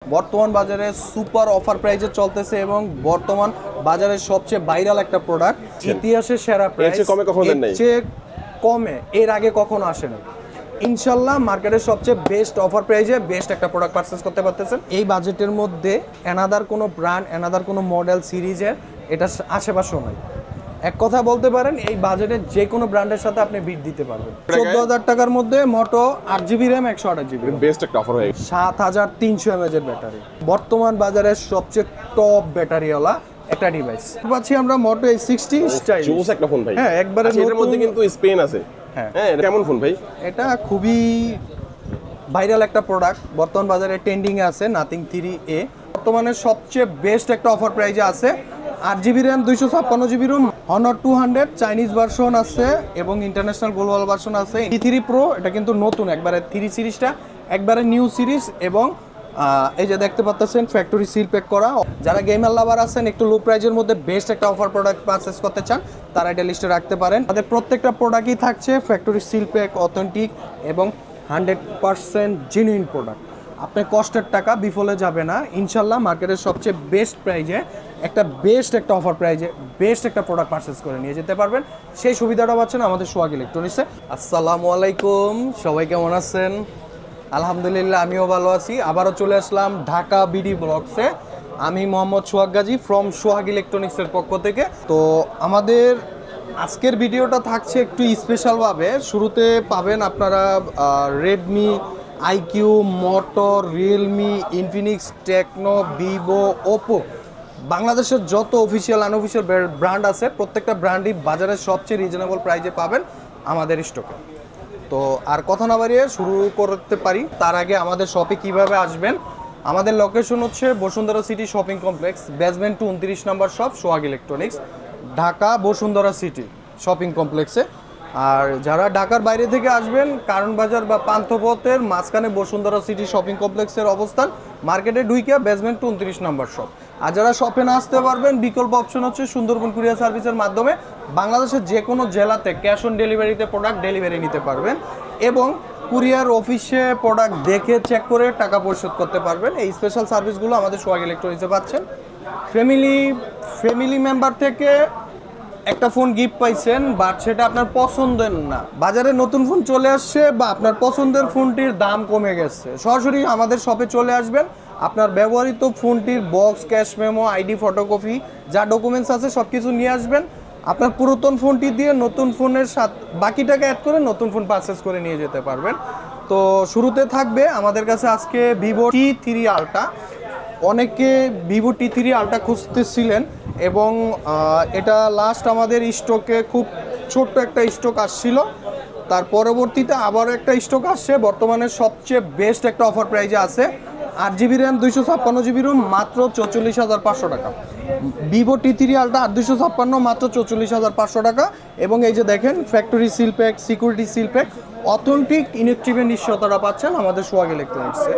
বর্তমান বাজারে super offer প্রাইসে চলতেছে এবং বর্তমান বাজারের সবচেয়ে ভাইরাল একটা প্রোডাক্ট, ইতিহাসের সেরা প্রাইস। কমে কখনো দেন নাই? কমে এর আগে কখনো আসেনি। ইনশাল্লাহ মার্কেটের সবচেয়ে বেস্ট অফার প্রাইসে বেস্ট একটা প্রোডাক্ট পারচেজ করতে পারতেছেন। এই বাজেটের মধ্যে অ্যানাদার কোনো ব্র্যান্ড, অ্যানাদার কোনো মডেল সিরিজের এটা আশেপাশেও নাই। এক কথা বলতে পারেন এই বাজেটের যে কোনো ব্র্যান্ডের সাথে আপনি বিট দিতে পারবেন। 14,000 টাকার মধ্যে মোটো 8GB র্যাম 128GB বেস্ট একটা অফার হয়ে গেছে। 7300 mAh এর ব্যাটারি, বর্তমান বাজারের সবচেয়ে টপ ব্যাটারিওয়ালা একটা ডিভাইস পাচ্ছি আমরা মোটো A60 স্টাইল। জোস একটা ফোন ভাই। হ্যাঁ, একবারে এর মধ্যে কিন্তু স্পেন আছে। হ্যাঁ, এটা কেমন ফোন ভাই? এটা খুবই ভাইরাল একটা প্রোডাক্ট, বর্তমান বাজারে ট্রেন্ডিং এ আছে। নাথিং 3A বর্তমানে সবচেয়ে বেস্ট একটা অফার প্রাইসে আছে। 8GB RAM 256GB room, Honor 200 Chinese version আছে এবং ইন্টারন্যাশনাল গ্লোবাল ভার্সন আছে। E3 Pro এটা কিন্তু নতুন, একবারে 3 সিরিজটা একবারে নিউ সিরিজ এবং এই যে দেখতে পাচ্ছেন ফ্যাক্টরি সিল প্যাক করা। যারা গেমার লাভার আছেন, একটু লো প্রাইজের মধ্যে বেস্ট একটা অফার প্রোডাক্ট পারচেস করতে চান, তারা এটা লিস্টে রাখতে পারেন। তাদের প্রত্যেকটা প্রোডাক্টই থাকছে ফ্যাক্টরি সিল প্যাক, অথেন্টিক এবং 100% জেনুইন প্রোডাক্ট। আপনার কষ্টের টাকা বিফলে যাবে না ইনশাল্লাহ। মার্কেটের সবচেয়ে বেস্ট প্রাইজে একটা অফার প্রাইজে বেস্ট একটা প্রোডাক্ট পারচেস করে নিয়ে যেতে পারবেন। সেই সুবিধাটা পাচ্ছেন আমাদের সোহাগ ইলেকট্রনিক্সে। আসসালামু আলাইকুম, সবাই কেমন আছেন? আলহামদুলিল্লাহ, আমিও ভালো আছি। আবারও চলে আসলাম ঢাকা বিডি ব্লগসে। আমি মোহাম্মদ সোহাগ গাজী ফ্রম সোহাগ ইলেকট্রনিক্সের পক্ষ থেকে। তো আমাদের আজকের ভিডিওটা থাকছে একটু স্পেশালভাবে। শুরুতে পাবেন আপনারা Redmi, iQOO, motor, Realme, Infinix, Tecno, Vivo, Oppo, বাংলাদেশের যত অফিসিয়াল আনঅফিসিয়াল ব্র্যান্ড আছে প্রত্যেকটা ব্র্যান্ডই বাজারের সবচেয়ে রিজনেবল প্রাইসে পাবেন আমাদের স্টকে। তো আর কথা না বাড়িয়ে শুরু করতে পারি। তার আগে আমাদের শপে কিভাবে আসবেন, আমাদের লোকেশন হচ্ছে Bashundhara city shopping complex, basement 29 number shop, Sohag electronics, Dhaka Bashundhara city shopping কমপ্লেক্সে। আর যারা ঢাকার বাইরে থেকে আসবেন, কারণ বাজার বা পান্থপথের মাঝখানে বসুন্ধরা সিটি শপিং কমপ্লেক্সের অবস্থান, মার্কেটে ঢুইকা বেসমেন্ট 29 নম্বর শপ। আর যারা শপে না আসতে পারবেন, বিকল্প অপশন হচ্ছে সুন্দরবন কুরিয়ার সার্ভিসের মাধ্যমে বাংলাদেশের যে কোনো জেলাতে ক্যাশ অন ডেলিভারিতে প্রোডাক্ট ডেলিভারি নিতে পারবেন এবং কুরিয়ার অফিসে প্রোডাক্ট দেখে চেক করে টাকা পরিশোধ করতে পারবেন। এই স্পেশাল সার্ভিসগুলো আমাদের সোহাগ ইলেকট্রনিক্সে পাচ্ছেন। ফ্যামিলি মেম্বার থেকে একটা ফোন গিফট পাইছেন, বাট সেটা আপনার পছন্দের না, বাজারে নতুন ফোন চলে আসছে বা আপনার পছন্দের ফোনটির দাম কমে গেছে, সরাসরি আমাদের শপে চলে আসবেন। আপনার ব্যবহৃত ফোনটির box, cash memo, ID, photocopy, যা ডকুমেন্টস আছে সব কিছু নিয়ে আসবেন। আপনার পুরাতন ফোনটি দিয়ে নতুন ফোনের সাথে বাকি টাকা অ্যাড করে নতুন ফোন পারচেস করে নিয়ে যেতে পারবেন। তো শুরুতে থাকবে আমাদের কাছে আজকে ভিভো T3 আলট্রা। অনেকে ভিভো T3 আলট্রা খুঁজতেছিলেন এবং এটা লাস্ট আমাদের স্টকে খুব ছোট্ট একটা স্টক আসছিল, তার পরবর্তীতে আবার একটা স্টক আসছে। বর্তমানে সবচেয়ে বেস্ট একটা অফার প্রাইজে আছে। 8GB র্যাম 256GB রুম মাত্র 44,500 টাকা। ভিভো T3 আলট্রা 8 256 মাত্র 44,500 টাকা। এবং এই যে দেখেন factory seal pack, security seal pack, authentic ইলেকট্রিকের নিশ্চয়তাটা পাচ্ছেন আমাদের সোহাগ ইলেকট্রনিক্সে।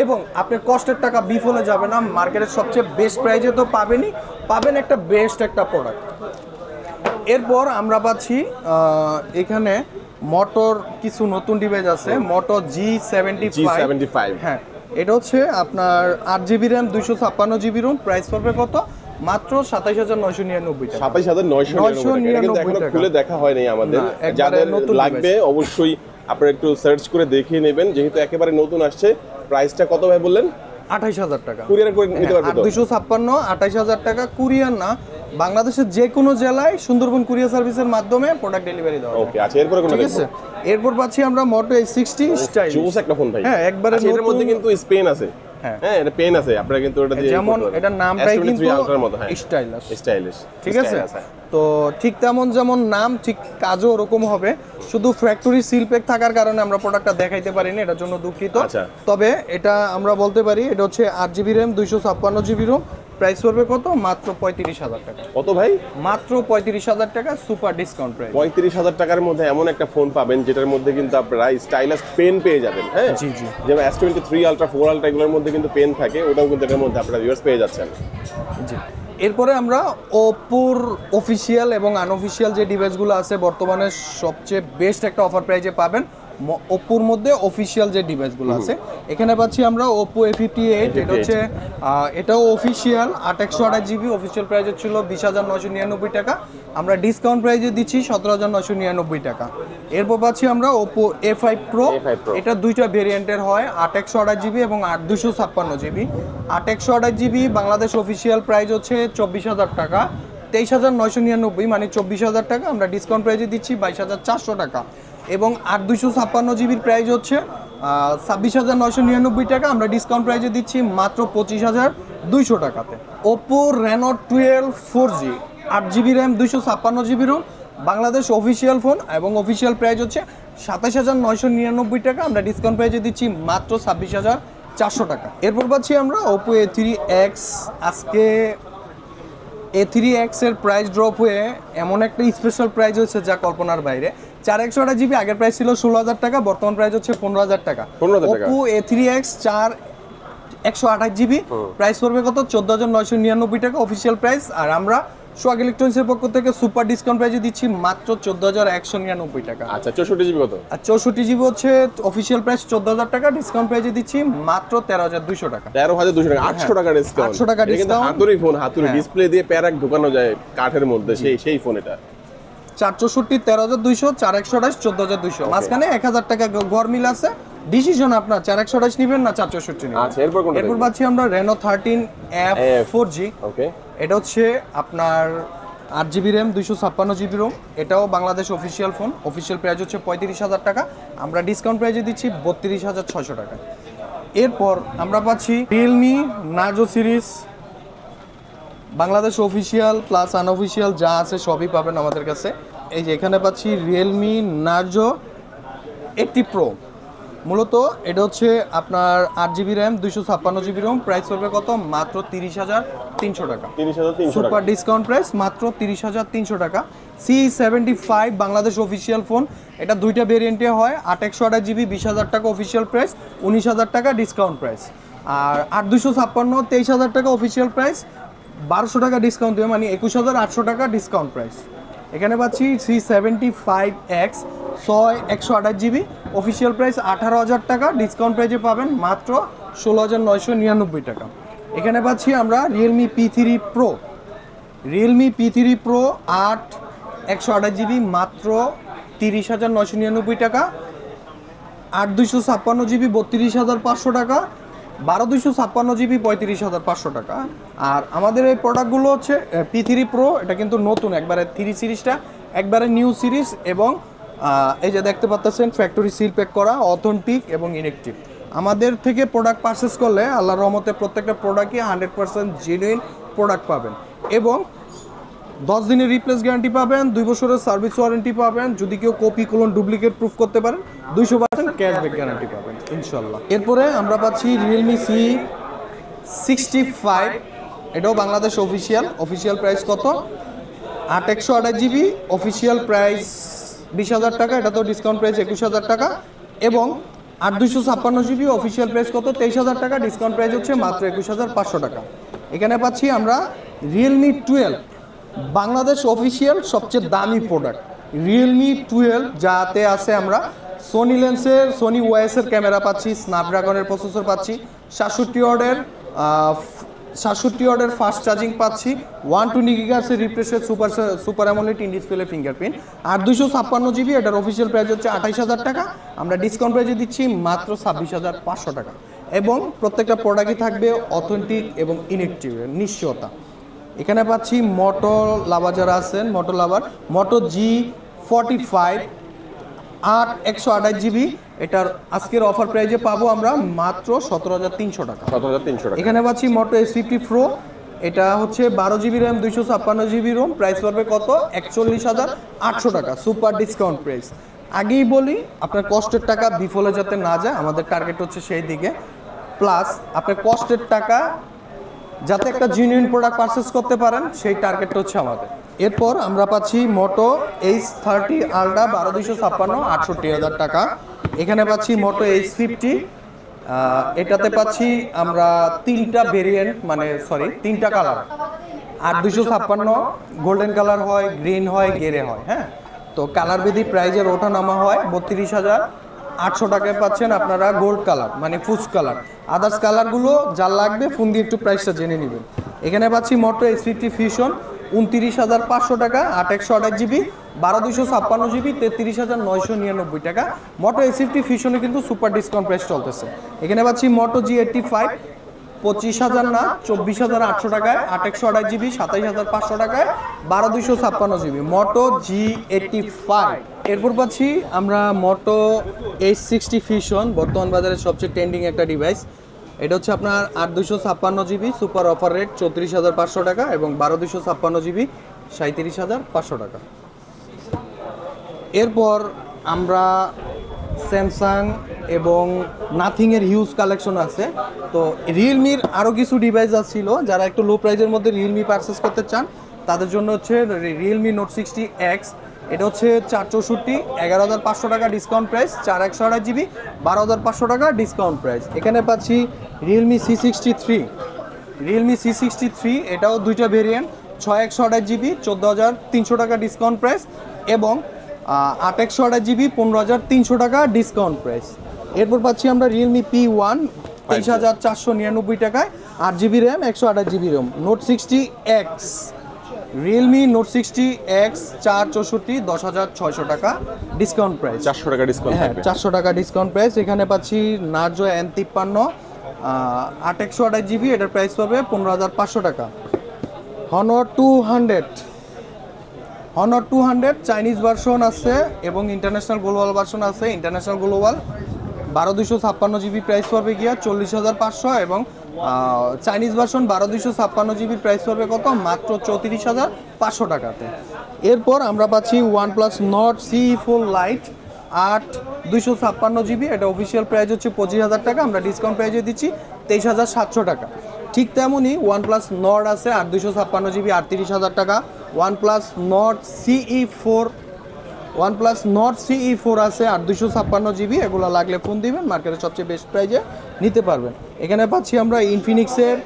এবং আপনার কষ্টের টাকা বিফলে যাবে না, মার্কেটের সবচেয়ে বেস্ট প্রাইজে তো পাবেন একটা বেস্ট একটা প্রোডাক্ট। এরপর আমরা পাচ্ছি এখানে মোটর কিছু নতুন ডিভাইস আছে, মোটো G75। হ্যাঁ, এটা হচ্ছে আপনার 8GB RAM 256GB room, price পড়বে কত? মাত্র 27,999 টাকা। 27,999 টাকা। খুলে দেখা হয়নি আমাদের। যাদের লাগবে অবশ্যই আপনারা একটু সার্চ করে দেখিয়ে নেবেন, যেহেতু একেবারে নতুন আসছে। প্রাইসটা কত ভাই বললেন? 28,000 টাকা। কুরিয়ার করে নিতে পারবেন তো? 256 28,000 টাকা। কুরিয়ার না, বাংলাদেশের যে কোনো জেলায় সুন্দরবন কুরিয়ার সার্ভিসের মাধ্যমে প্রোডাক্ট ডেলিভারি দেওয়া। ওকে, আচ্ছা, এরপর কোন ঠিক আছে। এরপর পাচ্ছি আমরা মোটো A60 স্টাইল। জোস একটা ফোন ভাই। হ্যাঁ, একবারে নতুন। এর মধ্যে কিন্তু স্পেন আছে। হ্যাঁ, এটা পেন আছে। আপনারা কিন্তু এটা দিয়ে যেমন এটার নামটাই কিন্তু স্টাইলিশ। ঠিক আছে। তো ঠিক যেমন নাম ঠিক কাজও ওরকম হবে। শুধু ফ্যাক্টরি সিল প্যাক থাকার কারণে আমরা প্রোডাক্টটা দেখাইতে পারিনি, এটার জন্য দুঃখিত। তবে এটা আমরা বলতে পারি এটা হচ্ছে 8GB RAM 256GB room, price পড়বে কত? মাত্র 35,000 টাকা। কত ভাই? মাত্র 35,000 টাকা, সুপার ডিসকাউন্ট প্রাইস। 35,000 টাকার মধ্যে এমন একটা ফোন পাবেন যেটার মধ্যে কিন্তু আপনারা স্টাইলাস পেন পেয়ে যাবেন। হ্যাঁ, জি। যেমন S23 আলট্রা, 4 আলট্রা এগুলোর মধ্যে কিন্তু পেন থাকে, ওটাও কিন্তু এর মধ্যে আপনারা ভিউয়ার্স পেয়ে যাচ্ছেন। জি। এরপরে আমরা ওপোর অফিসিয়াল এবং আনঅফিসিয়াল যে ডিভাইসগুলো আছে বর্তমানে সবচেয়ে বেস্ট একটা অফার প্রাইজে পাবেন। ওপ্পোর মধ্যে অফিসিয়াল যে ডিভাইসগুলো আছে। এখানে পাচ্ছি আমরা ওপ্পো A58, এটা হচ্ছে এটাও অফিসিয়াল 8/128GB, অফিসিয়াল প্রাইস ছিল 20,999 টাকা, আমরা ডিসকাউন্ট প্রাইসে দিচ্ছি 17,999 টাকা। এরপর পাচ্ছি আমরা ওপ্পো A5 Pro, এটা দুইটা ভেরিয়েন্টের হয়, 8/128GB এবং 256GB। 8/128GB Bangladesh official price হচ্ছে 24,000 টাকা, 23,999, মানে 24,000 টাকা, আমরা ডিসকাউন্ট প্রাইসে দিচ্ছি 22,400 টাকা। এবং 8/256GBর প্রাইস হচ্ছে 26,999 টাকা, আমরা ডিসকাউন্ট প্রাইসে দিচ্ছি মাত্র 25,200 টাকাতে। Oppo Reno 12 4G, 8GB RAM, 256GB ROM, Bangladesh official phone এবং অফিসিয়াল প্রাইস হচ্ছে 27,999 টাকা, আমরা ডিসকাউন্ট প্রাইসে দিচ্ছি মাত্র 26,400 টাকা। এরপর পাচ্ছি আমরা ওপ্পো A3X। আজকে A3X এর প্রাইস ড্রপ হয়ে এমন একটা স্পেশাল প্রাইস হচ্ছে যা কল্পনার বাইরে। 4/128GB আগের প্রাইস ছিল 16,000 টাকা, বর্তমান প্রাইস হচ্ছে 15,000 টাকা। ওপ্পো A3X 4/128GB প্রাইস পড়বে কত? 14,999 টাকা অফিসিয়াল প্রাইস। আর আমরা সোহাগ ইলেকট্রনিক্সের পক্ষ থেকে সুপার ডিসকাউন্ট প্রাইসে দিচ্ছি মাত্র 14,199 টাকা। আচ্ছা, 64GB কত? আর 64GB হচ্ছে অফিসিয়াল প্রাইস 14,000 টাকা, ডিসকাউন্ট প্রাইসে দিচ্ছি মাত্র 13,200 টাকা। 13,200 টাকা, 800 টাকা ডিসকাউন্ট। 800 টাকা ডিসকাউন্ট। হাতুড়ি ফোন, হাতুড়ি ডিসপ্লে দিয়ে প্যারাক ঢোকানো যায় কাঠের মধ্যে, সেই ফোন এটা। 464 13,200, 4/128 14,200, মাঝখানে 1,000 টাকা ঘর মিল আছে। ডিসিশন আপনার, 4/128 নেবেন না 464 নেবেন। আচ্ছা, এরপর পাচ্ছি আমরা Reno 13F 4G। ওকে, এটা হচ্ছে আপনার 8GB র্যাম, 256GB রোম, এটাও Bangladesh official phone, official price হচ্ছে 35,000 টাকা, আমরা ডিসকাউন্ট প্রাইসে দিচ্ছি 32,600 টাকা। এরপর আমরা পাচ্ছি Realme Narzo series, Bangladesh official plus unofficial যা আছে সবই পাবেন আমাদের কাছে। এই যে এখানে পাচ্ছি Realme Narzo 80 Pro, মূলত এটা হচ্ছে আপনার 8GB RAM, 256GB Rome, price পড়বে কত? মাত্র 30,300 টাকা। 30,300 টাকা সুপার ডিসকাউন্ট প্রাইস মাত্র 30,300 টাকা। C75 বাংলাদেশ অফিসিয়াল ফোন, এটা দুইটা ভেরিয়েন্টে হয়, 8/128GB 20,000 টাকা অফিসিয়াল প্রাইস, 19,000 টাকা ডিসকাউন্ট প্রাইস। আর 8/256 23,000 টাকা অফিসিয়াল প্রাইস, 1,200 টাকা ডিসকাউন্ট দেবে, মানে 21,800 টাকা ডিসকাউন্ট প্রাইস। এখানে পাচ্ছি C75X 128GB, অফিসিয়াল প্রাইস 18,000 টাকা, ডিসকাউন্ট প্রাইসে পাবেন মাত্র 16,999 টাকা। এখানে পাচ্ছি আমরা Realme P3 Pro, Realme P3 Pro 8/128GB মাত্র 30,999 টাকা, 8/256GB 32,500 টাকা, 12/256GB 35,500 টাকা। আর আমাদের এই প্রোডাক্টগুলো হচ্ছে P3 Pro, এটা কিন্তু নতুন একবারে 3 সিরিজটা একবারে নিউ সিরিজ, এবং এই যে দেখতে পাচ্ছেন ফ্যাক্টরি সিল প্যাক করা, অথেন্টিক এবং ইনেকটিভ। আমাদের থেকে প্রোডাক্ট পারচেস করলে আল্লাহর রহমতে প্রত্যেকটা প্রোডাক্টই 100% জেনুইন প্রোডাক্ট পাবেন, এবং 10 দিনের রিপ্লেস গ্যারান্টি পাবেন, 2 বছরের সার্ভিস ওয়ারেন্টি পাবেন, যদি কেউ কপি ক্লোন ডুপ্লিকেট প্রুফ করতে পারেন 200% ক্যাশব্যাক গ্যারান্টি পাবেন ইনশাল্লাহ। এরপরে আমরা পাচ্ছি Realme C65, এটাও বাংলাদেশ অফিসিয়াল প্রাইস কত? 8/128GB, অফিসিয়াল প্রাইস 20,000 টাকা, এটা তো ডিসকাউন্ট প্রাইস 21,000 টাকা, এবং 8/256GB অফিসিয়াল প্রাইস কত? 23,000 টাকা, ডিসকাউন্ট প্রাইস হচ্ছে মাত্র 21,500 টাকা। এখানে পাচ্ছি আমরা Realme 12, বাংলাদেশ অফিসিয়াল সবচেয়ে দামি প্রোডাক্ট Realme 12, যাতে আছে আমরা সোনি লেন্সের, সোনি ওএস এর ক্যামেরা পাচ্ছি, স্ন্যাপড্রাগনের প্রসেসর পাচ্ছি, 67 ওয়াটের ফাস্ট চার্জিং পাচ্ছি, 120 GHz এর refresh rate, super AMOLED in display fingerprint, আর 256GB, এটার অফিসিয়াল প্রাইস হচ্ছে 28,000 টাকা, আমরা ডিসকাউন্ট প্রাইসে দিচ্ছি মাত্র 26,500 টাকা। এবং প্রত্যেকটা প্রোডাক্টই থাকবে অথেন্টিক এবং ইনেকটিভ, নিশ্চয়তা। এখানে পাচ্ছি মোটো লাভার, যারা আছেন মোটো লাভার, মোটো G45 8/128GB, এটার আজকের অফার প্রাইজে পাবো আমরা মাত্র 17,300 টাকা। 17,300 টাকা। এখানে পাচ্ছি মোটো S50 Pro, এটা হচ্ছে 12GB RAM, 256GB Rome, price পড়বে কত? 41,800 টাকা, সুপার ডিসকাউন্ট প্রাইস। আগেই বলি, আপনার কষ্টের টাকা বিফলে যাতে না যায়, আমাদের টার্গেট হচ্ছে সেই দিকে, প্লাস আপনার কষ্টের টাকা যাতে একটা জেনুইন প্রোডাক্ট পারচেস করতে পারেন, সেই টার্গেটটা হচ্ছে আমাদের। এরপর আমরা পাচ্ছি মোটো H30 আলট্রা 12/256 68,000 টাকা। এখানে পাচ্ছি মোটো H50, এটাতে পাচ্ছি আমরা তিনটা ভেরিয়েন্ট, তিনটা কালার, 8/256 গোল্ডেন কালার হয়, গ্রিন হয়, গ্রে হয়, হ্যাঁ। তো কালার ভেদে প্রাইজের ওঠা নামা হয়, 32,000, 800 টাকায় পাচ্ছেন আপনারা গোল্ড কালার মানে ফুস কালার। আদার্স কালারগুলো যা লাগবে ফোন দিয়ে একটু প্রাইসটা জেনে নেবেন। এখানে পাচ্ছি মোটো S50 ফিউশন 29,500 টাকা, 8/128 জিবি, 12/256 জিবি, 33,999 টাকা। মোটো S50 ফিউশনে কিন্তু সুপার ডিসকাউন্ট প্রাইস চলতেছে। এখানে পাচ্ছি মোটো G85 25,000 না 24,800 টাকায়, 8/128 জিবি, 27,500 টাকায়, 12/256 জিবি মোটো G85। এরপর পাচ্ছি আমরা মোটো H60 ফিউশন, বর্তমান বাজারে সবচেয়ে ট্রেন্ডিং একটা ডিভাইস। এটা হচ্ছে আপনার 8/256 জিবি, সুপার অফার রেট 34,500 টাকা এবং 12/256 জিবি 37,500 টাকা। এরপর আমরা স্যামসাং এবং নাথিংয়ের হিউজ কালেকশন আছে। তো রিয়েলমির আরও কিছু ডিভাইস ছিল, যারা একটু লো প্রাইসের মধ্যে রিয়েলমি পারচেস করতে চান তাদের জন্য হচ্ছে রিয়েলমি নোট 60X। এটা হচ্ছে 464, 11,500 টাকা ডিসকাউন্ট প্রাইস, 4/128 জিবি, 12,500 টাকা ডিসকাউন্ট প্রাইস। এখানে পাচ্ছি রিয়েলমি C63, এটাও দুইটা ভেরিয়েন্ট, 6/128 জিবি, 14,300 টাকা ডিসকাউন্ট প্রাইস এবং 8/128 জিবি, 15,300 টাকা ডিসকাউন্ট প্রাইস। এরপর পাচ্ছি আমরা রিয়েলমি P1 23,499 টাকায়, 8 GB RAM, 128 GB ROM, note 60X। Realme note 60X 464, 10,600 টাকা ডিসকাউন্ট প্রাইস, 400 টাকা ডিসকাউন্ট। হ্যাঁ 400 টাকা ডিসকাউন্ট প্রাইস। এখানে পাচ্ছি নার্জো N53 8/128 জিবি, এটার প্রাইস পাবে 15,500 টাকা। হনর 200 চাইনিজ ভার্সন আছে এবং ইন্টারন্যাশনাল গ্লোবাল ভার্সন আছে। ইন্টারন্যাশনাল গ্লোবাল 12/256 জিবি প্রাইস পড়বে গিয়া 40,500 এবং চাইনিজ ভার্সন 12/256 জিবি প্রাইস পড়বে কত, মাত্র 34,500 টাকাতে। এরপর আমরা পাচ্ছি OnePlus Nord CE4 Lite 8/256 GB, এটা অফিসিয়াল প্রাইস হচ্ছে 25,000 টাকা, আমরা ডিসকাউন্ট প্রাইসে দিচ্ছি 23,700 টাকা। ঠিক তেমনই OnePlus Nord আছে 8/256 জিবি, 38,000 টাকা। OnePlus Nord CE4 আছে 8/256 জিবি, এগুলো লাগলে ফোন দিবেন, মার্কেটের সবচেয়ে বেস্ট প্রাইজে নিতে পারবেন। এখানে পাচ্ছি আমরা ইনফিনিক্সের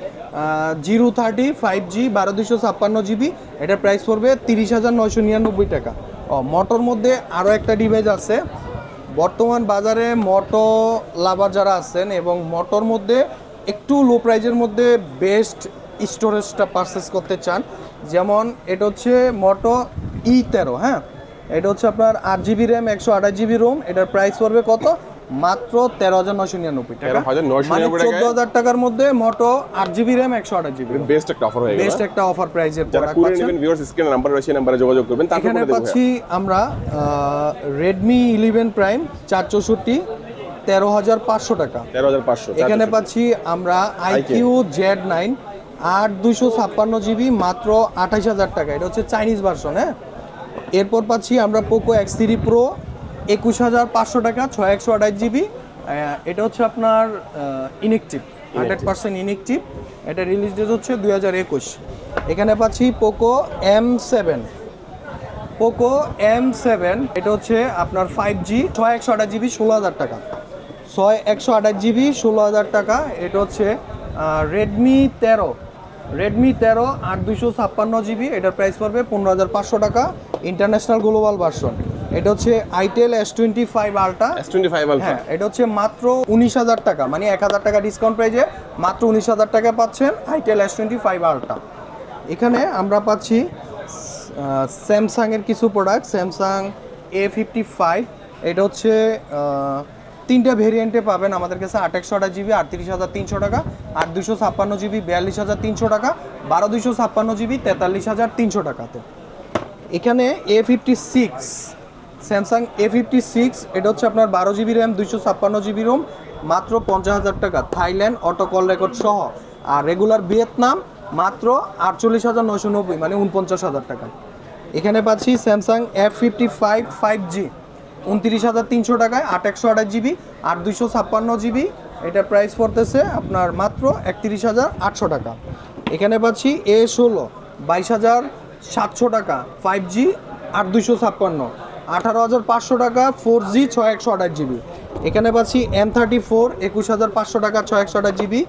030 5G 12/256 জিবি, এটার প্রাইস পড়বে 30,999 টাকা। মোটোর মধ্যে আরও একটা ডিভাইস আছে, বর্তমান বাজারে মোটো লাভার যারা আছেন এবং মোটোর মধ্যে একটু লো প্রাইজের মধ্যে বেস্ট স্টোরেজটা পারচেস করতে চান, যেমন এটা হচ্ছে মোটো E13। হ্যাঁ, এটা হচ্ছে আপনার 8 জিবি র্যাম, 128 জিবি রোম, এটার প্রাইস পড়বে কত, মাত্র 13,999 টাকা, মানে 14,000 টাকার মধ্যে মোটো 8 জিবি র্যাম, 128 জিবি। বেস্ট একটা অফার হয়ে গেল, বেস্ট একটা অফার প্রাইজের যারা কুরিয়ার নেবেন ভিউয়ার্স স্ক্রিনে নাম্বার রয়েছে, নাম্বারে যোগাযোগ করবেন। এখানে পাচ্ছি আমরা Redmi 11 Prime 464 13,500 টাকা, 13,500। এখানে পাচ্ছি আমরা IQ Z9 8/256 জিবি, মাত্র 28,000 টাকা, এটা হচ্ছে চাইনিজ ভার্সন। হ্যাঁ, এরপর পাচ্ছি আমরা Poco X3 Pro 21,500 টাকা, 6/128 জিবি, এটা হচ্ছে আপনার ইনএক্টিভ, 100% ইনএক্টিভ, এটা রিলিজ ডেট হচ্ছে 2021। এখানে পাচ্ছি Poco M7, এটা হচ্ছে আপনার 5G 6/128 জিবি, 16,000 টাকা, 6/128 জিবি 16,000 টাকা। এটা হচ্ছে Redmi 13 8/256 জিবি, এটার প্রাইস পড়বে 15,500 টাকা, ইন্টারন্যাশনাল গ্লোবাল ভার্সন। এটা হচ্ছে Itel S25 Ultra। হ্যাঁ, এটা হচ্ছে মাত্র 19,000 টাকা, মানে 1,000 টাকা ডিসকাউন্ট প্রাইজে মাত্র 19,000 টাকা পাচ্ছেন Itel S25 Ultra। এখানে আমরা পাচ্ছি স্যামসাংয়ের কিছু প্রোডাক্ট, স্যামসাং A55, এটা হচ্ছে তিনটা ভেরিয়েন্টে পাবেন আমাদের কাছে, 8/128 জিবি 38,300 টাকা, 8/256 জিবি 42,300 টাকা, 12/256 জিবি 43,300 টাকাতে। এখানে A56, স্যামসাং A56, এটা হচ্ছে আপনার 12 জিবি র্যাম, 256 জিবি রোম, মাত্র 50,000 টাকা, থাইল্যান্ড অটো কল রেকর্ড সহ, আর রেগুলার ভিয়েতনাম মাত্র 48,990, মানে 49,000 টাকা। এখানে পাচ্ছি স্যামসাং F55 5G 29,300 টাকায়, 8/128 জিবি, 8/256 জিবি, এটা প্রাইস পড়তেছে আপনার মাত্র 31,800 টাকা। এখানে পাচ্ছি A16 22,700 টাকা, 5G 8/256, 18,500 টাকা, 4G 6/128 জিবি। এখানে পাচ্ছি M34 21,500 টাকা, 6/128 জিবি,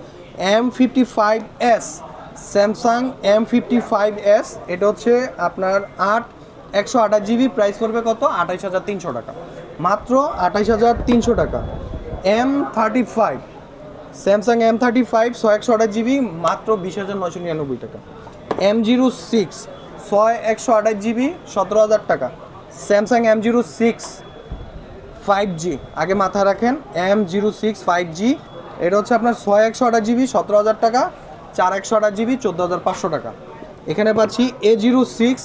M55s, স্যামসাং M55s, এটা হচ্ছে আপনার 8/128 জিবি, প্রাইস পড়বে কত, 28,300 টাকা। মাত্র 28,300 টাকা। M35 স্যামসাং M35 128GB মাত্র 20,999 টাকা। M06 128GB 17,000 টাকা। স্যামসাং M06 5G আগে মাথায় রাখেন, M06 5G এটা হচ্ছে আপনার 128GB 17,000 টাকা, 428GB 14,500 টাকা। এখানে পাচ্ছি A06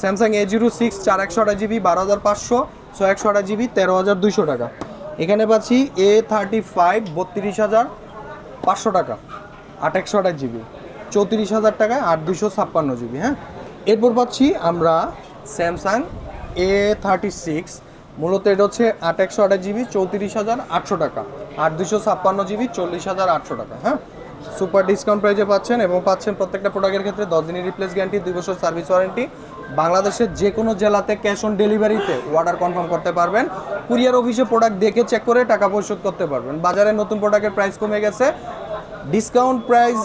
Samsung A06 428GB 12,500, 128GB 13,200 টাকা। এখানে পাচ্ছি A35 32,500 টাকা, 828GB 34,000 টাকায় 8,256GB। হ্যাঁ, এরপর পাচ্ছি আমরা স্যামসাং A36, মূলত এটা হচ্ছে 828GB 34,800 টাকা, 8,256GB 40,800 টাকা। হ্যাঁ, সুপার ডিসকাউন্ট প্রাইজে পাচ্ছেন এবং পাচ্ছেন প্রত্যেকটা প্রোডাক্টের ক্ষেত্রে 10 দিনের রিপ্লেস গ্যারান্টি, 2 বছর সার্ভিস ওয়ারেন্টি। বাংলাদেশের যে কোনো জেলাতে ক্যাশ অন ডেলিভারিতে অর্ডার কনফার্ম করতে পারবেন। কুরিয়ার অফিসে প্রোডাক্ট দেখে চেক করে টাকা পরিশোধ করতে পারবেন। বাজারে নতুন প্রোডাক্টের প্রাইস কমে গেছে, ডিসকাউন্ট প্রাইস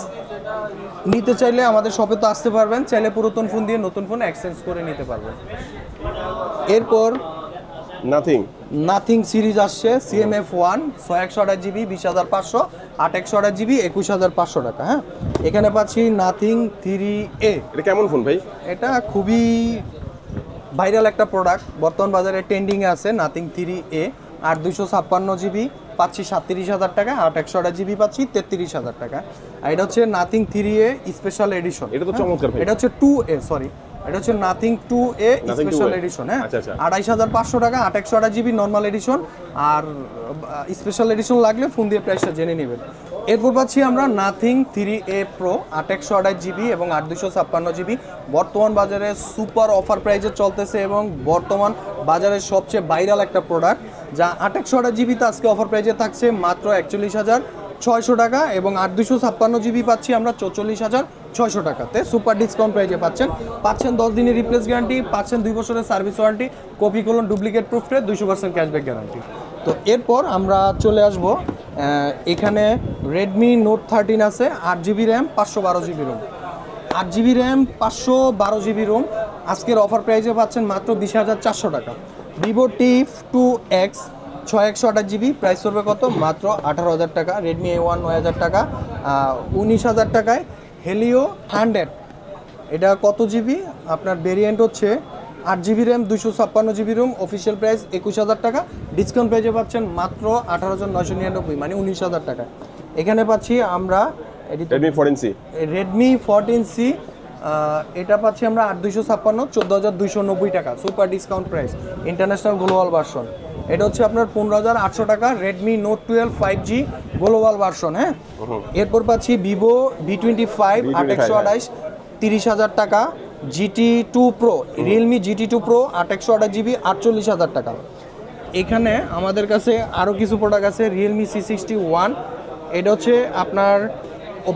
নিতে চাইলে আমাদের শপে তো আসতে পারবেন, চাইলে পুরাতন ফোন দিয়ে নতুন ফোন এক্সচেঞ্জ করে নিতে পারবেন। এরপর নাথিং সিরিজ আসছে, CMF1 128GB 20,500, 828GB 21,500 টাকা। হ্যাঁ, এখানে পাচ্ছি নাথিং 3A। এটা কেমন ফোন ভাই? এটা খুবই ভাইরাল একটা প্রোডাক্ট, বর্তমান বাজারে ট্রেন্ডিংয়ে আছে। নাথিং 3A 8,256GB পাচ্ছি 37,000 টাকা, 828GB পাচ্ছি 33,000 টাকা। আর এটা হচ্ছে নাথিং 3A স্পেশাল এডিশন। এটা তো চমৎকার ভাই। এটা হচ্ছে 2A, সরি, এটা হচ্ছে নাথিং 2A স্পেশাল এডিশন। হ্যাঁ, 28,500 টাকা, 828GB নর্মাল এডিশন, আর স্পেশাল এডিশন লাগলে ফোন দিয়ে প্রাইসটা জেনে নেবেন। এরপর পাচ্ছি আমরা নাথিং 3A Pro 828GB এবং 8,256GB। বর্তমান বাজারে সুপার অফার প্রাইজে চলতেছে এবং বর্তমান বাজারের সবচেয়ে ভাইরাল একটা প্রোডাক্ট, যা 828GBতে আজকে অফার প্রাইজে থাকছে মাত্র 41,600 টাকা এবং 8,256GB পাচ্ছি আমরা 44,600 টাকাতে সুপার ডিসকাউন্ট প্রাইজে পাচ্ছেন 10 দিনের রিপ্লেস গ্যারান্টি, পাচ্ছেন 2 বছরের service warranty, copy clone duplicate প্রুফে 200% ক্যাশব্যাক গ্যারান্টি। তো এরপর আমরা চলে আসব, এখানে রেডমি নোট 13 আছে, 8GB RAM 512GB ROM, 8GB RAM 512GB ROM. আজকের অফার প্রাইজে পাচ্ছেন মাত্র 20,400 টাকা। ভিভো T2X 628GB প্রাইস করবে কত? মাত্র 18,000 টাকা। রেডমি A1 9,000 টাকা, 19,000 টাকায়। হেলিও 100 এটা কত জিবি? আপনার ভেরিয়েন্ট হচ্ছে 8GB RAM 256GB Rome, official price 21,000 টাকা। ডিসকাউন্ট প্রাইজে পাচ্ছেন মাত্র 18,999 মানে 19,000 টাকা। এখানে পাচ্ছি আমরা রেডমি 14C, এটা পাচ্ছি আমরা 8,256, 14,290 টাকা super discount price, international global version. এটা হচ্ছে আপনার 15,800 টাকা। Redmi note 12 5G global version. হ্যাঁ, এরপর পাচ্ছি ভিভো V25 828 30,000 টাকা। GT2 Pro, Realme GT2 Pro 828GB 48,000 টাকা। এখানে আমাদের কাছে আরও কিছু প্রোডাক্ট আছে, রিয়েলমি C61, এটা হচ্ছে আপনার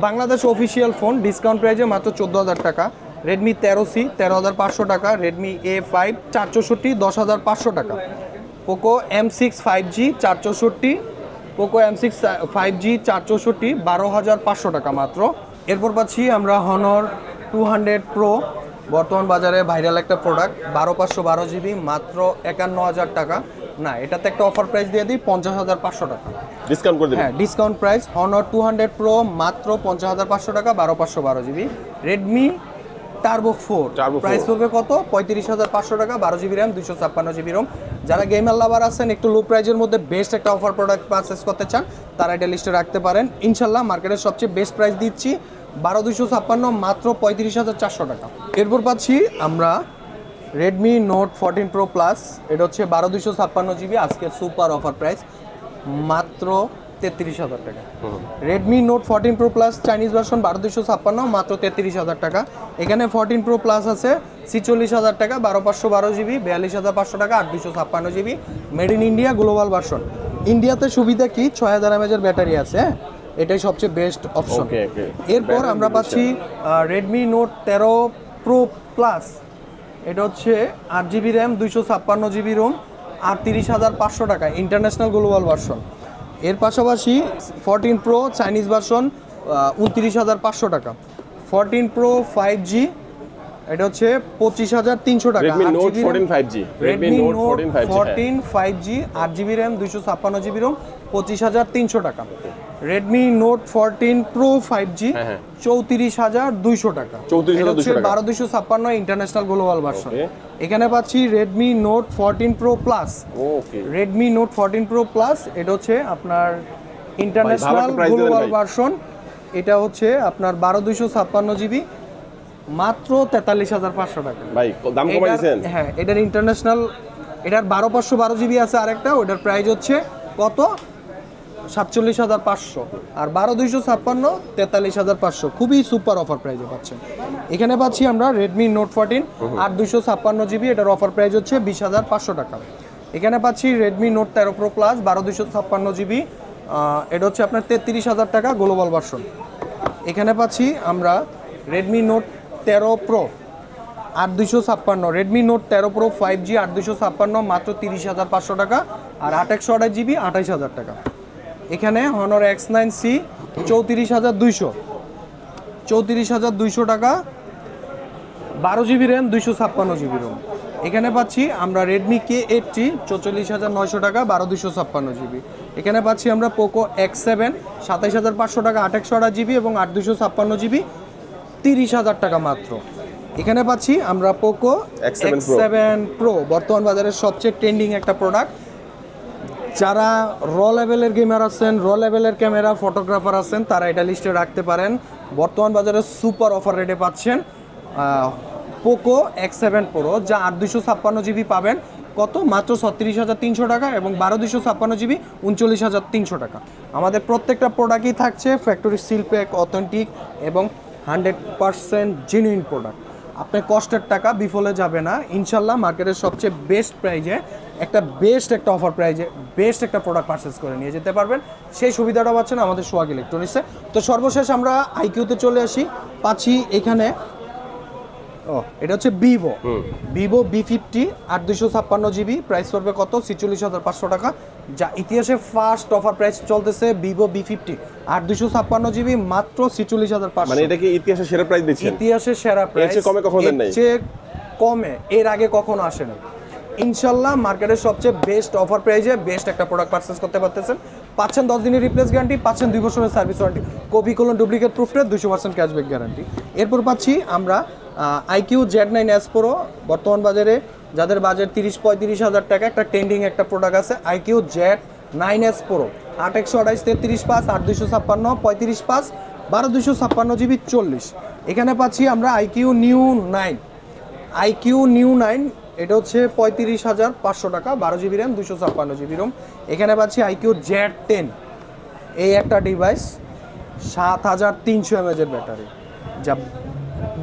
বাংলাদেশ অফিসিয়াল ফোন, ডিসকাউন্ট প্রাইজে মাত্র 14,000 টাকা। রেডমি 13C 13,500 টাকা। রেডমি A5 464 10,500 টাকা। Poco M6 5G 464, Poco M6 5G 464 12,500 টাকা মাত্র। এরপর পাচ্ছি আমরা হনর 200 Pro, বর্তমান বাজারে ভাইরাল একটা প্রোডাক্ট, 12,512GB মাত্র 51,000 টাকা। না, এটাতে একটা অফার প্রাইস দিয়ে দিই 50,500 টাকা ডিসকাউন্ট করে দিন। হ্যাঁ, ডিসকাউন্ট প্রাইস হনর 200 Pro মাত্র 50,500 টাকা, 12,512GB। রেডমি টার্বো 4 প্রাইস পড়বে কত? 35,500 টাকা, 12GB র্যাম 256GB রোম। যারা গেমার লাভার আছেন, একটু লো প্রাইজের মধ্যে বেস্ট একটা অফার প্রোডাক্ট পারচেস করতে চান, তারা এটা লিস্টে রাখতে পারেন। ইনশাল্লাহ মার্কেটের সবচেয়ে বেস্ট প্রাইস দিচ্ছি, 12,256 মাত্র 35,400 টাকা। এরপর পাচ্ছি আমরা রেডমি নোট 14 Pro Plus, এটা হচ্ছে 12,256GB, আজকে সুপার অফার প্রাইস মাত্র 33,000 টাকা। Redmi note 14 Pro Plus Chinese version 12,256 মাত্র 33,000 টাকা। এখানে 14 Pro Plus আছে 46,000 টাকা, 12,512GB 42,500 টাকা, 8,256GB, made in India global version. ইন্ডিয়াতে সুবিধা কি? 6,000 mAh ব্যাটারি আছে, এটাই সবচেয়ে বেস্ট অপশন। এরপর আমরা পাচ্ছি রেডমি নোট 13 Pro Plus, এটা হচ্ছে 8GB র্যাম 256GB রোম, 38,500 টাকা, ইন্টারন্যাশনাল গ্লোবাল ভার্সন। এর পাশাপাশি 14 Pro চাইনিজ ভার্সন 29,500 টাকা। 14 Pro 5G এটা হচ্ছে 25,300 টাকা। Redmi Note 14 5G, Redmi Note 14 5G 8GB RAM 256GB ROM 25,300 টাকা। Redmi Note 14 Pro 5G 34,200 টাকা। 34,200 টাকা 12256 ইন্টারন্যাশনাল গ্লোবাল ভার্সন। এখানে পাচ্ছি Redmi Note 14 Pro Plus। ওকে, Redmi Note 14 Pro Plus এটা হচ্ছে আপনার ইন্টারন্যাশনাল গ্লোবাল ভার্সন। এটা হচ্ছে আপনার 12256GB মাত্র 43,500 টাকা। ভাই দাম কমাই দিয়েছেন? হ্যাঁ, এটার ইন্টারন্যাশনাল, এটার 12,512GB আছে আরেকটা, ওটার প্রাইস হচ্ছে কত 47,500, আর 12,256 43,500। খুবই সুপার অফার প্রাইসে পাচ্ছেন। এখানে পাচ্ছি আমরা Redmi Note 14 8,256GB, এটার অফার প্রাইস হচ্ছে 20,500 টাকা। এখানে পাচ্ছি Redmi Note 13 Pro Plus 12,256GB, এটা হচ্ছে আপনার 33,000 টাকা গ্লোবাল ভার্সন। এখানে পাচ্ছি আমরা Redmi Note 13 Pro 8,256, Redmi Note 13 Pro 5G 8,256 মাত্র 30,500 টাকা, আর 8/128GB 28,000 টাকা। এখানে Honor X9C 34,200 টাকা, 12GB RAM 256GB ROM। এখানে পাচ্ছি আমরা Redmi K80 44,900 টাকা 12,256GB। এখানে পাচ্ছি আমরা Poco X7 27,500 টাকা 8/128GB এবং 8/256GB 30,000 টাকা মাত্র। এখানে পাচ্ছি আমরা Poco X7 Pro বর্তমান বাজারের সবচেয়ে ট্রেন্ডিং একটা প্রোডাক্ট। যারা র লেভেলের গেমার আছেন, র লেভেলের ক্যামেরা ফটোগ্রাফার আছেন, তারা এটা লিস্টে রাখতে পারেন। বর্তমান বাজারে সুপার অফার রেটে পাচ্ছেন Poco X7 Pro, যা 8,256GB পাবেন কত মাত্র 36,300 টাকা এবং 12,256GB 39,300 টাকা। আমাদের প্রত্যেকটা প্রোডাক্টই থাকছে ফ্যাক্টরি সিল প্যাক, অথেন্টিক এবং 100% জেনুইন প্রোডাক্ট। আপনার কষ্টের টাকা বিফলে যাবে না ইনশাল্লাহ। মার্কেটের সবচেয়ে বেস্ট প্রাইজে একটা অফার প্রাইজে বেস্ট একটা প্রোডাক্ট পারচেস করে নিয়ে যেতে পারবেন। সেই সুবিধাটা পাচ্ছেন আমাদের সোহাগ ইলেকট্রনিক্সে। তো সর্বশেষ আমরা আইকিউতে চলে আসি। পাচ্ছি এখানে এটা হচ্ছে ভিভো V50 8,256GB, প্রাইস পড়বে কত 46,500 টাকা, যা ইতিহাসে ফার্স্ট অফার প্রাইস চলতেছে। ভিভো V50 8,256GB মাত্র 46,500। মানে এটা কি ইতিহাসের সেরা প্রাইস দিচ্ছেন? ইতিহাসের সেরা প্রাইস, এর কমে কখনো দেন নাই? কমে এর আগে কখনো আসেনি। ইনশাল্লাহ মার্কেটের সবচেয়ে বেস্ট অফার প্রাইজে বেস্ট একটা প্রোডাক্ট পারচেস করতে পারতেছেন। পাচ্ছেন 10 দিনের রিপ্লেস গ্যারান্টি, পাচ্ছেন 2 বছরের service warranty, copy clone duplicate প্রুফের 200% ক্যাশব্যাক গ্যারান্টি। এরপর পাচ্ছি আমরা IQ Z9S Pro, বর্তমান বাজারে যাদের বাজেট 30-35,000 টাকা, একটা ট্রেন্ডিং একটা প্রোডাক্ট আছে IQ Z9S Pro 8/128 33/5 8,256 35/5 12,256GB 40। এখানে পাচ্ছি আমরা IQ New 9, এটা হচ্ছে 35,500 টাকা, 12GB RAM 256GB ROM। এখানে পাচ্ছি IQ Z10, এই একটা ডিভাইস 7,300 mAh এর ব্যাটারি, যা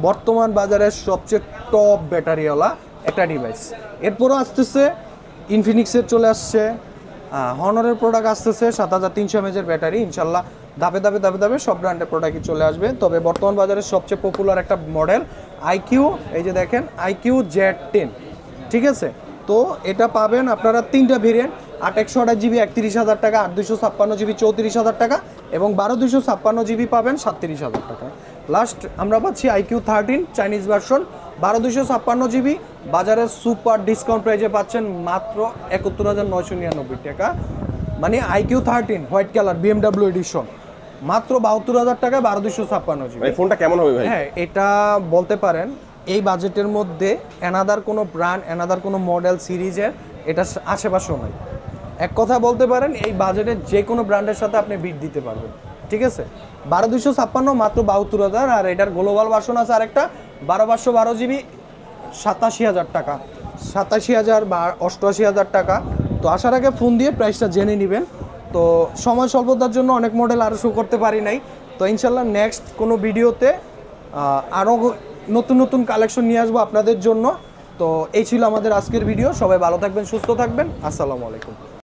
বর্তমান বাজারের সবচেয়ে টপ ব্যাটারিওয়ালা একটা ডিভাইস। এরপরও আসতেছে ইনফিনিক্সের চলে আসছে, হনরের প্রোডাক্ট আসতেছে 7,300 mAh এর ব্যাটারি। ইনশাল্লাহ ধাপে ধাপে সব ব্র্যান্ডের প্রোডাক্টই চলে আসবে। তবে বর্তমান বাজারের সবচেয়ে পপুলার একটা মডেল IQ, এই যে দেখেন IQ Z10, ঠিক আছে। তো এটা পাবেন আপনারা 3টা ভেরিয়েন্ট, 8/128GB 31,000 টাকা, 8,256GB 34,000 টাকা এবং 12,256GB পাবেন 37,000 টাকা। লাস্ট আমরা পাচ্ছি IQ 13 চাইনিজ ভার্সন 12,256GB, বাজারের সুপার ডিসকাউন্ট প্রাইজে পাচ্ছেন মাত্র 71,999 টাকা। মানে IQ 13 white colour BMW edition মাত্র 72,000 টাকায় 12,256GB। এই ফোনটা কেমন হবে ভাই? হ্যাঁ, এটা বলতে পারেন এই বাজেটের মধ্যে অ্যানাদার কোনো ব্র্যান্ড, অ্যানাদার কোনো মডেল সিরিজের এটা আশেপাশেও নয়। এক কথা বলতে পারেন এই বাজেটের যে কোনো ব্র্যান্ডের সাথে আপনি বিট দিতে পারবেন, ঠিক আছে। 12,256 মাত্র 72,000, আর এটার গ্লোবাল ভার্সন আছে আরেকটা 12/512GB 87,000 টাকা, 87,000 বা 88,000 টাকা। তো আসার আগে ফোন দিয়ে প্রাইসটা জেনে নেবেন। তো সময় স্বল্পতার জন্য অনেক মডেল আরও শো করতে পারি নাই। তো ইনশাল্লাহ নেক্সট কোনো ভিডিওতে আরও নতুন কালেকশন নিয়ে আসবো আপনাদের জন্য। তো এই ছিল আমাদের আজকের ভিডিও। সবাই ভালো থাকবেন, সুস্থ থাকবেন। আসসালামু আলাইকুম।